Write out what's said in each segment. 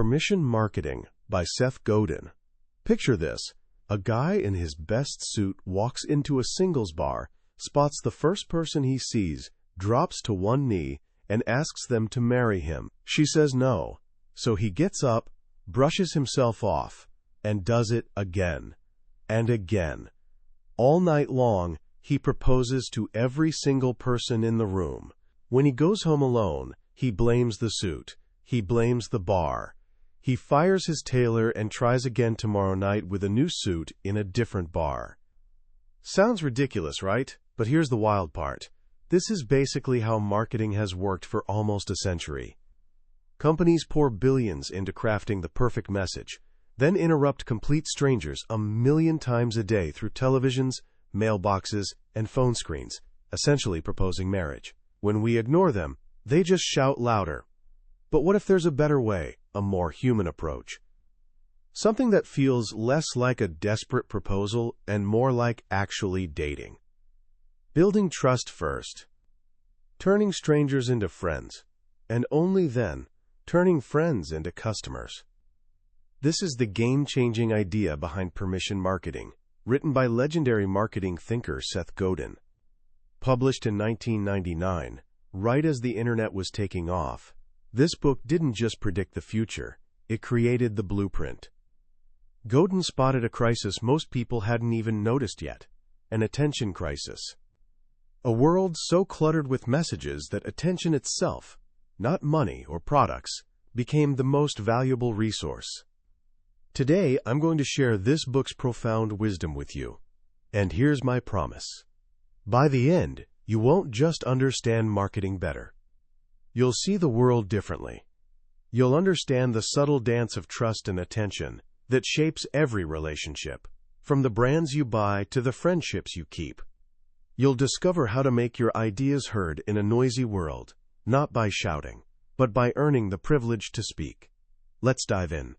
Permission Marketing by Seth Godin. Picture this. A guy in his best suit walks into a singles bar, spots the first person he sees, drops to one knee, and asks them to marry him. She says no, so he gets up, brushes himself off, and does it again and again. All night long, he proposes to every single person in the room. When he goes home alone, he blames the suit. He blames the bar. He fires his tailor and tries again tomorrow night with a new suit in a different bar. Sounds ridiculous, right? But here's the wild part. This is basically how marketing has worked for almost a century. Companies pour billions into crafting the perfect message, then interrupt complete strangers 1,000,000 times a day through televisions, mailboxes, and phone screens, essentially proposing marriage. When we ignore them, they just shout louder. But what if there's a better way, a more human approach? Something that feels less like a desperate proposal and more like actually dating. Building trust first. Turning strangers into friends, and only then, turning friends into customers. This is the game-changing idea behind permission marketing, written by legendary marketing thinker Seth Godin. Published in 1999, right as the internet was taking off, this book didn't just predict the future, it created the blueprint. Godin spotted a crisis most people hadn't even noticed yet, an attention crisis. A world so cluttered with messages that attention itself, not money or products, became the most valuable resource. Today, I'm going to share this book's profound wisdom with you. And here's my promise. By the end, you won't just understand marketing better. You'll see the world differently. You'll understand the subtle dance of trust and attention that shapes every relationship, from the brands you buy to the friendships you keep. You'll discover how to make your ideas heard in a noisy world, not by shouting, but by earning the privilege to speak. Let's dive in.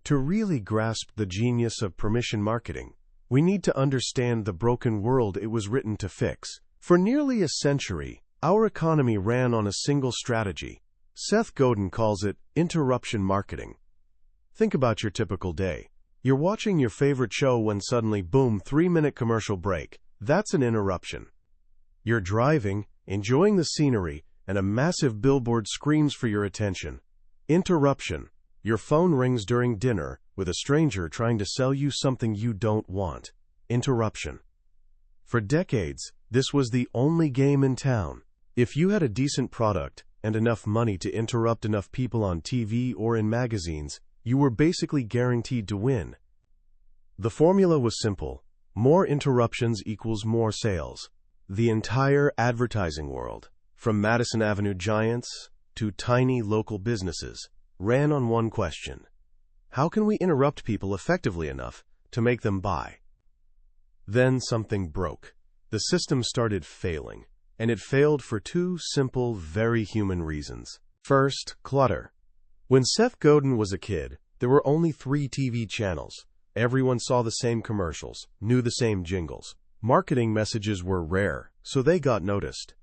To really grasp the genius of permission marketing, we need to understand the broken world it was written to fix. For nearly a century, our economy ran on a single strategy. Seth Godin calls it interruption marketing. Think about your typical day. You're watching your favorite show when suddenly, boom, 3-minute commercial break. That's an interruption. You're driving, enjoying the scenery, and a massive billboard screams for your attention. Interruption. Your phone rings during dinner with a stranger trying to sell you something you don't want. Interruption. For decades, this was the only game in town. If you had a decent product and enough money to interrupt enough people on TV or in magazines, you were basically guaranteed to win. The formula was simple. More interruptions equals more sales. The entire advertising world, from Madison Avenue giants to tiny local businesses, ran on one question. How can we interrupt people effectively enough to make them buy? Then something broke. The system started failing. And it failed for two simple, very human reasons. First, clutter. When Seth Godin was a kid, there were only 3 TV channels. Everyone saw the same commercials, knew the same jingles. Marketing messages were rare, so they got noticed.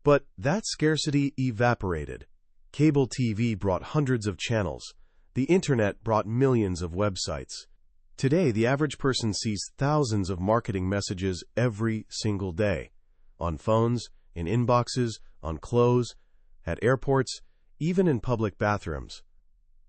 But that scarcity evaporated. Cable TV brought hundreds of channels. The internet brought millions of websites. Today, the average person sees thousands of marketing messages every single day. On phones, in inboxes, on clothes, at airports, even in public bathrooms.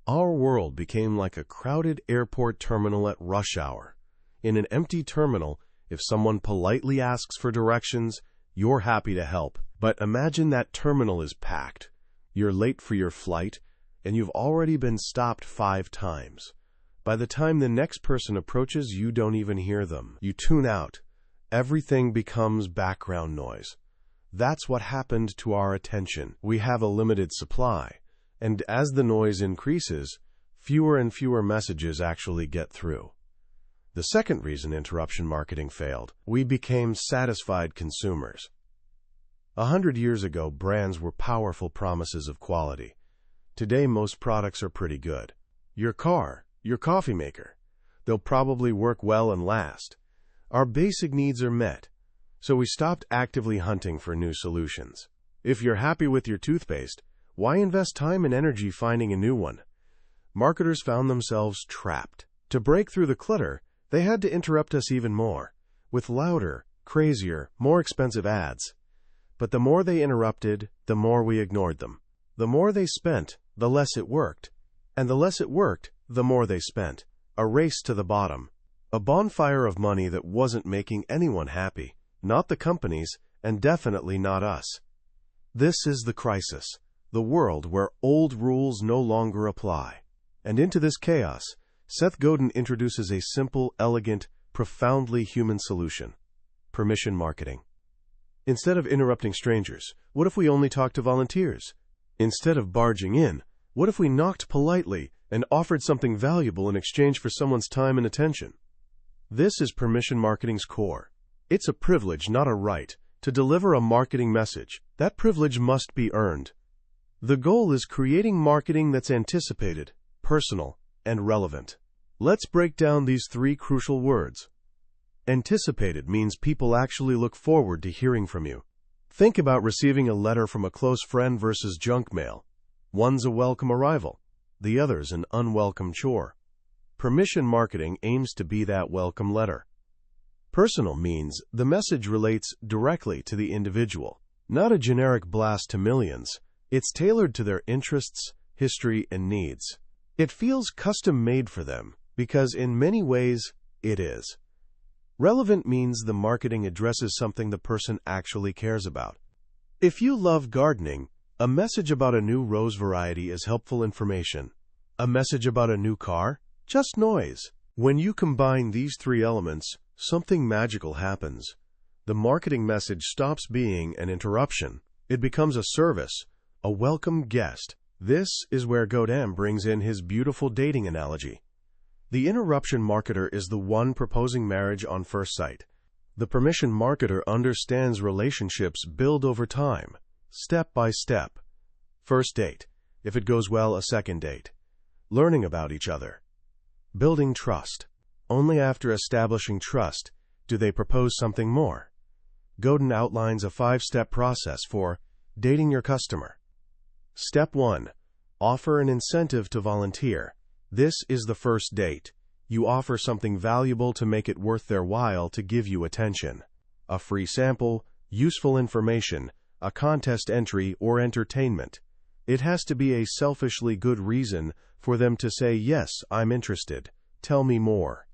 Our world became like a crowded airport terminal at rush hour. In an empty terminal, if someone politely asks for directions, you're happy to help. But imagine that terminal is packed. You're late for your flight, and you've already been stopped 5 times. By the time the next person approaches, you don't even hear them. You tune out. Everything becomes background noise. That's what happened to our attention. We have a limited supply, and as the noise increases, fewer and fewer messages actually get through. The second reason interruption marketing failed, we became satisfied consumers. 100 years ago, brands were powerful promises of quality. Today, most products are pretty good. Your car, your coffee maker, they'll probably work well and last. Our basic needs are met. So we stopped actively hunting for new solutions. If you're happy with your toothpaste, why invest time and energy finding a new one? marketers found themselves trapped. To break through the clutter, they had to interrupt us even more, with louder, crazier, more expensive ads. But the more they interrupted, the more we ignored them. The more they spent, the less it worked. And the less it worked, the more they spent. A race to the bottom. A bonfire of money that wasn't making anyone happy. Not the companies, and definitely not us. This is the crisis. The world where old rules no longer apply. And into this chaos, Seth Godin introduces a simple, elegant, profoundly human solution. Permission marketing. Instead of interrupting strangers, what if we only talked to volunteers? Instead of barging in, what if we knocked politely and offered something valuable in exchange for someone's time and attention? This is permission marketing's core. It's a privilege, not a right, to deliver a marketing message. That privilege must be earned. The goal is creating marketing that's anticipated, personal, and relevant. Let's break down these three crucial words. Anticipated means people actually look forward to hearing from you. Think about receiving a letter from a close friend versus junk mail. One's a welcome arrival, the other's an unwelcome chore. Permission marketing aims to be that welcome letter. Personal means the message relates directly to the individual, not a generic blast to millions. It's tailored to their interests, history, and needs. It feels custom-made for them, because in many ways, it is. Relevant means the marketing addresses something the person actually cares about. If you love gardening, a message about a new rose variety is helpful information. A message about a new car? Just noise. When you combine these three elements, something magical happens. The marketing message stops being an interruption. It becomes a service, a welcome guest. This is where Godin brings in his beautiful dating analogy. The interruption marketer is the one proposing marriage on first sight. The permission marketer understands relationships build over time, step by step. First date. If it goes well, a second date. Learning about each other. Building trust. Only after establishing trust do they propose something more. Godin outlines a 5-step process for dating your customer. Step 1. Offer an incentive to volunteer. This is the first date. You offer something valuable to make it worth their while to give you attention. A free sample, useful information, a contest entry, or entertainment. It has to be a selfishly good reason for them to say, yes, I'm interested. Tell me more.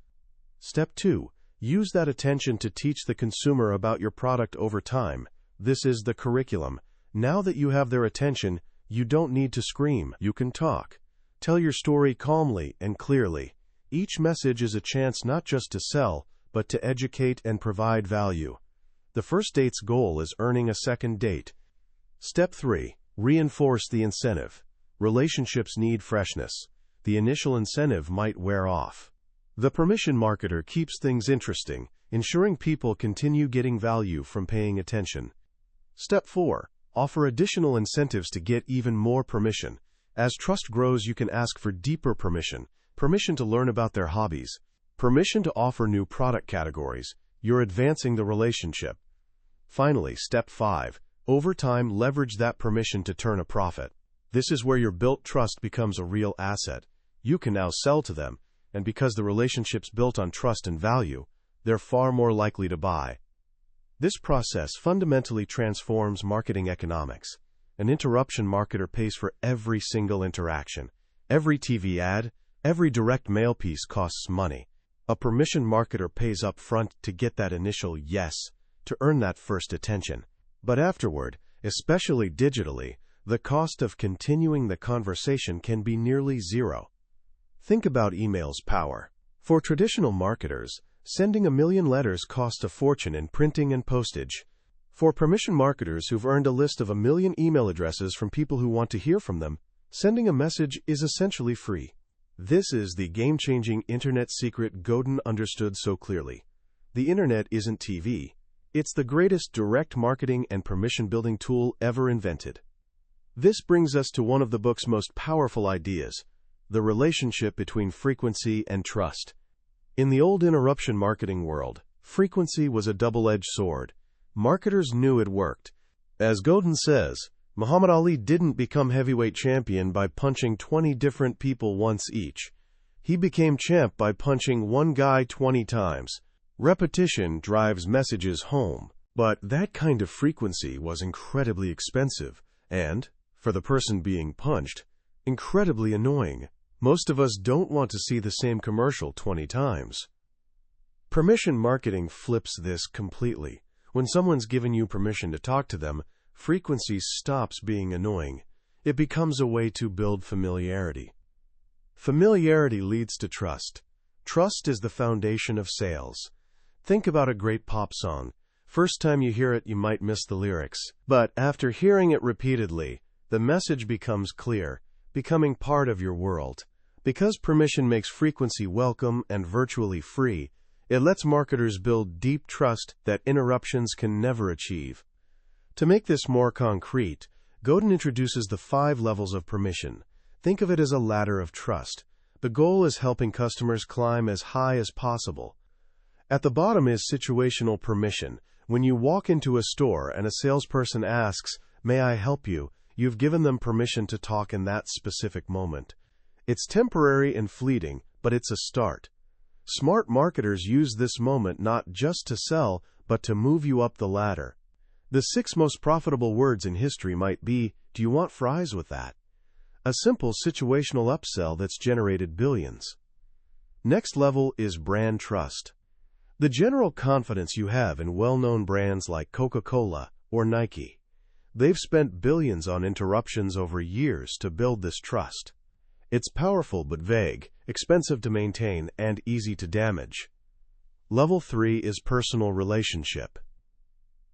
Step 2. Use that attention to teach the consumer about your product over time. This is the curriculum. Now that you have their attention, you don't need to scream. You can talk. Tell your story calmly and clearly. Each message is a chance not just to sell, but to educate and provide value. The first date's goal is earning a second date. Step 3. Reinforce the incentive. Relationships need freshness. The initial incentive might wear off. The permission marketer keeps things interesting, ensuring people continue getting value from paying attention. Step 4. Offer additional incentives to get even more permission. As trust grows, you can ask for deeper permission. Permission to learn about their hobbies. Permission to offer new product categories. You're advancing the relationship. Finally, step 5. Over time, leverage that permission to turn a profit. This is where your built trust becomes a real asset. You can now sell to them, and because the relationship's built on trust and value, they're far more likely to buy. This process fundamentally transforms marketing economics. An interruption marketer pays for every single interaction. Every TV ad, every direct mail piece costs money. A permission marketer pays up front to get that initial yes, to earn that first attention. But afterward, especially digitally, the cost of continuing the conversation can be nearly zero. Think about email's power. For traditional marketers, sending 1 million letters costs a fortune in printing and postage. For permission marketers who've earned a list of 1 million email addresses from people who want to hear from them, sending a message is essentially free. This is the game-changing internet secret Godin understood so clearly. The internet isn't TV. It's the greatest direct marketing and permission-building tool ever invented. This brings us to one of the book's most powerful ideas, the relationship between frequency and trust. In the old interruption marketing world, frequency was a double-edged sword. Marketers knew it worked. As Godin says, Muhammad Ali didn't become heavyweight champion by punching 20 different people once each. He became champ by punching one guy 20 times. Repetition drives messages home. But that kind of frequency was incredibly expensive and, for the person being punched, incredibly annoying. Most of us don't want to see the same commercial 20 times. Permission marketing flips this completely. When someone's given you permission to talk to them, frequency stops being annoying. It becomes a way to build familiarity. Familiarity leads to trust. Trust is the foundation of sales. Think about a great pop song. First time you hear it, you might miss the lyrics. But after hearing it repeatedly, the message becomes clear, becoming part of your world. Because permission makes frequency welcome and virtually free, it lets marketers build deep trust that interruptions can never achieve. To make this more concrete, Godin introduces the 5 levels of permission. Think of it as a ladder of trust. The goal is helping customers climb as high as possible. At the bottom is situational permission. When you walk into a store and a salesperson asks, "May I help you?" you've given them permission to talk in that specific moment. It's temporary and fleeting, but it's a start. Smart marketers use this moment not just to sell, but to move you up the ladder. The 6 most profitable words in history might be, "Do you want fries with that?" A simple situational upsell that's generated billions. Next level is brand trust. The general confidence you have in well-known brands like Coca-Cola or Nike. They've spent billions on interruptions over years to build this trust. It's powerful but vague, expensive to maintain, and easy to damage. Level 3 is personal relationship.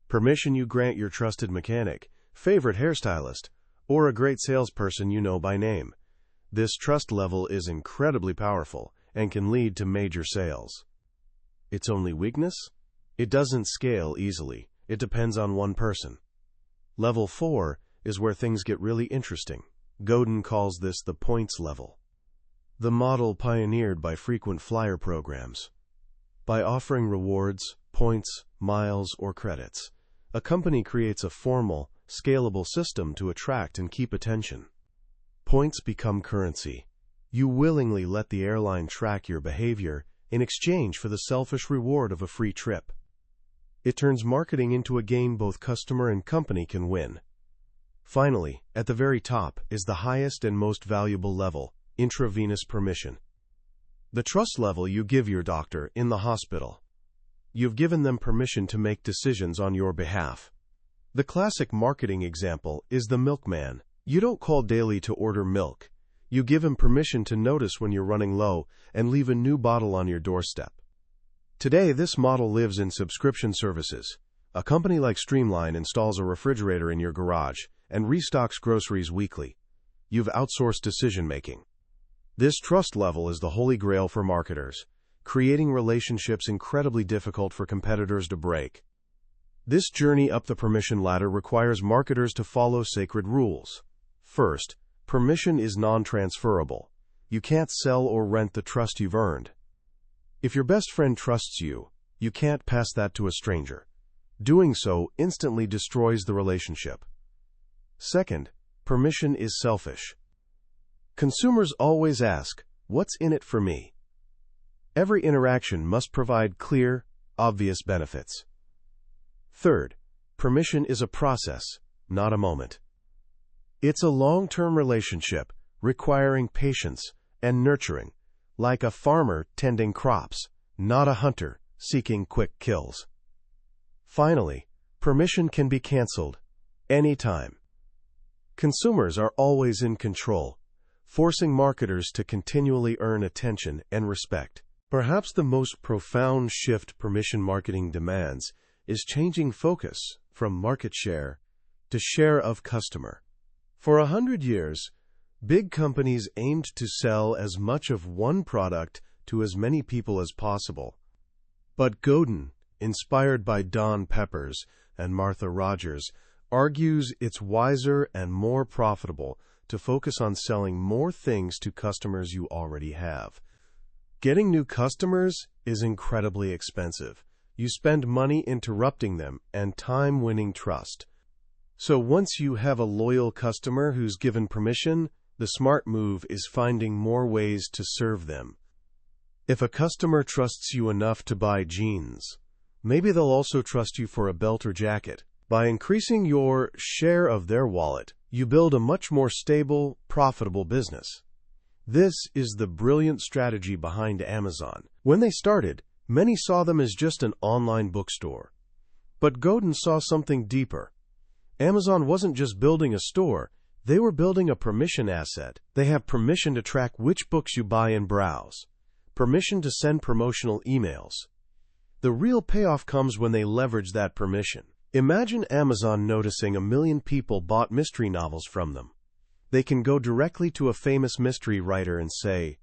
Permission you grant your trusted mechanic, favorite hairstylist, or a great salesperson you know by name. This trust level is incredibly powerful and can lead to major sales. Its only weakness? It doesn't scale easily. It depends on one person. Level 4 is where things get really interesting. Godin calls this the points level. The model pioneered by frequent flyer programs. By offering rewards, points, miles, or credits, a company creates a formal, scalable system to attract and keep attention. Points become currency. You willingly let the airline track your behavior in exchange for the selfish reward of a free trip. It turns marketing into a game both customer and company can win. Finally, at the very top is the highest and most valuable level, intravenous permission. The trust level you give your doctor in the hospital. You've given them permission to make decisions on your behalf. The classic marketing example is the milkman. You don't call daily to order milk. You give him permission to notice when you're running low and leave a new bottle on your doorstep. Today, this model lives in subscription services. A company like Streamline installs a refrigerator in your garage and restocks groceries weekly. You've outsourced decision-making. This trust level is the holy grail for marketers, creating relationships incredibly difficult for competitors to break. This journey up the permission ladder requires marketers to follow sacred rules. First, permission is non-transferable. You can't sell or rent the trust you've earned. If your best friend trusts you, you can't pass that to a stranger. Doing so instantly destroys the relationship. Second, permission is selfish. Consumers always ask, "What's in it for me?" Every interaction must provide clear, obvious benefits. Third, permission is a process, not a moment. It's a long-term relationship requiring patience and nurturing, like a farmer tending crops, not a hunter seeking quick kills. Finally, permission can be canceled anytime. Consumers are always in control, forcing marketers to continually earn attention and respect. Perhaps the most profound shift permission marketing demands is changing focus from market share to share of customer. For 100 years, big companies aimed to sell as much of one product to as many people as possible. But Godin, inspired by Don Peppers and Martha Rogers, argues it's wiser and more profitable to focus on selling more things to customers you already have. Getting new customers is incredibly expensive. You spend money interrupting them and time winning trust. So once you have a loyal customer who's given permission, the smart move is finding more ways to serve them. If a customer trusts you enough to buy jeans, maybe they'll also trust you for a belt or jacket. By increasing your share of their wallet, you build a much more stable, profitable business. This is the brilliant strategy behind Amazon. When they started, many saw them as just an online bookstore. But Godin saw something deeper. Amazon wasn't just building a store, they were building a permission asset. They have permission to track which books you buy and browse, permission to send promotional emails. The real payoff comes when they leverage that permission. Imagine Amazon noticing 1 million people bought mystery novels from them. They can go directly to a famous mystery writer and say,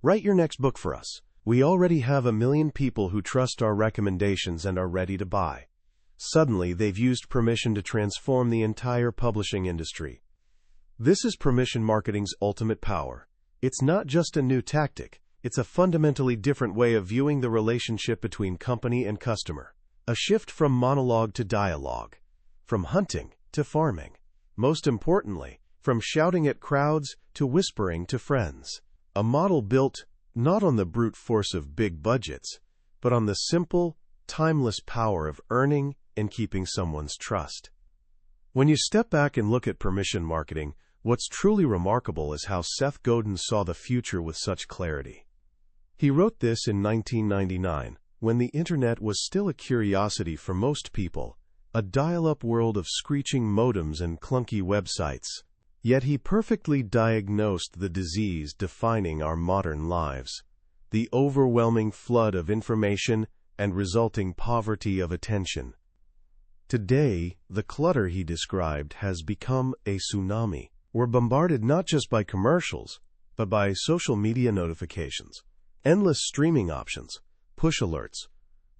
"Write your next book for us. We already have 1 million people who trust our recommendations and are ready to buy." Suddenly, they've used permission to transform the entire publishing industry. This is permission marketing's ultimate power. It's not just a new tactic, it's a fundamentally different way of viewing the relationship between company and customer. A shift from monologue to dialogue, from hunting to farming. Most importantly, from shouting at crowds to whispering to friends. A model built not on the brute force of big budgets, but on the simple, timeless power of earning and keeping someone's trust. When you step back and look at permission marketing, what's truly remarkable is how Seth Godin saw the future with such clarity. He wrote this in 1999, when the internet was still a curiosity for most people, a dial-up world of screeching modems and clunky websites. Yet he perfectly diagnosed the disease defining our modern lives, the overwhelming flood of information and resulting poverty of attention. Today, the clutter he described has become a tsunami. We're bombarded not just by commercials, but by social media notifications, endless streaming options, push alerts,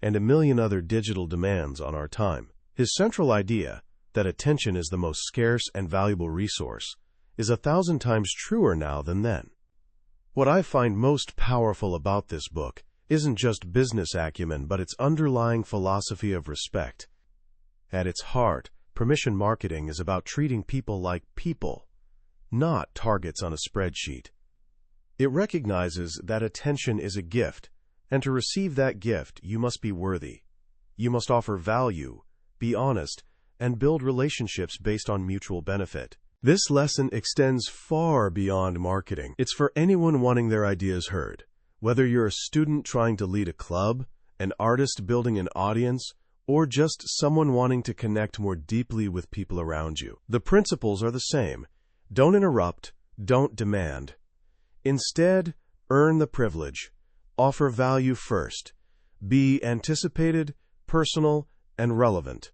and 1 million other digital demands on our time. His central idea, that attention is the most scarce and valuable resource, is 1,000 times truer now than then. What I find most powerful about this book isn't just business acumen, but its underlying philosophy of respect. At its heart, permission marketing is about treating people like people, not targets on a spreadsheet. It recognizes that attention is a gift, and to receive that gift, you must be worthy. You must offer value, be honest, and build relationships based on mutual benefit. This lesson extends far beyond marketing. It's for anyone wanting their ideas heard. Whether you're a student trying to lead a club, an artist building an audience, or just someone wanting to connect more deeply with people around you, the principles are the same. Don't interrupt, don't demand. Instead, earn the privilege. Offer value first. Be anticipated, personal, and relevant.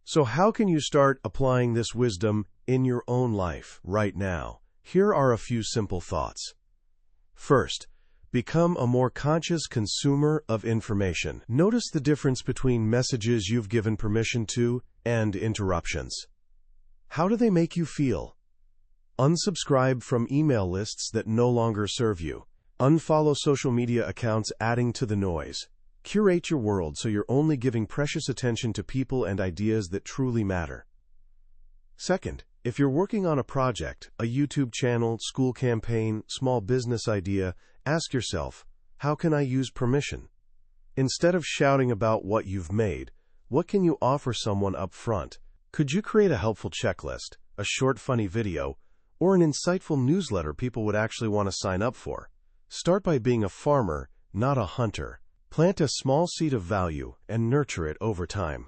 So how can you start applying this wisdom in your own life right now? Here are a few simple thoughts. First, become a more conscious consumer of information. Notice the difference between messages you've given permission to and interruptions. How do they make you feel? Unsubscribe from email lists that no longer serve you. Unfollow social media accounts adding to the noise. Curate your world so you're only giving precious attention to people and ideas that truly matter. Second, if you're working on a project, a YouTube channel, school campaign, small business idea, ask yourself, how can I use permission? Instead of shouting about what you've made, what can you offer someone up front? Could you create a helpful checklist, a short funny video, or an insightful newsletter people would actually want to sign up for? Start by being a farmer, not a hunter. Plant a small seed of value and nurture it over time.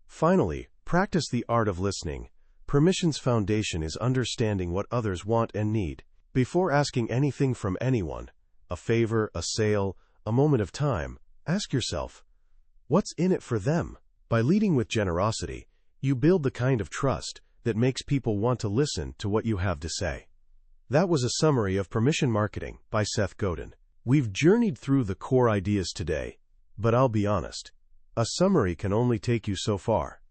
Finally, practice the art of listening. Permission's foundation is understanding what others want and need. Before asking anything from anyone, a favor, a sale, a moment of time, ask yourself, what's in it for them? By leading with generosity, you build the kind of trust that makes people want to listen to what you have to say. That was a summary of Permission Marketing by Seth Godin. We've journeyed through the core ideas today, but I'll be honest, a summary can only take you so far.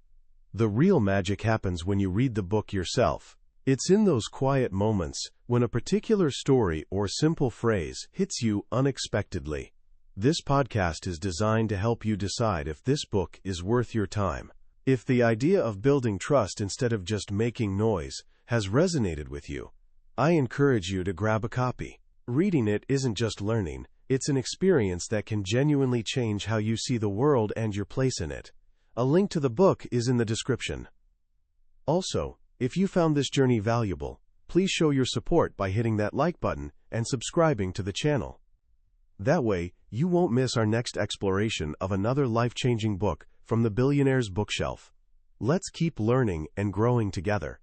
The real magic happens when you read the book yourself. It's in those quiet moments when a particular story or simple phrase hits you unexpectedly. This podcast is designed to help you decide if this book is worth your time. If the idea of building trust instead of just making noise has resonated with you, I encourage you to grab a copy. Reading it isn't just learning, it's an experience that can genuinely change how you see the world and your place in it. A link to the book is in the description. Also, if you found this journey valuable, please show your support by hitting that like button and subscribing to the channel. That way, you won't miss our next exploration of another life-changing book from the billionaire's bookshelf. Let's keep learning and growing together.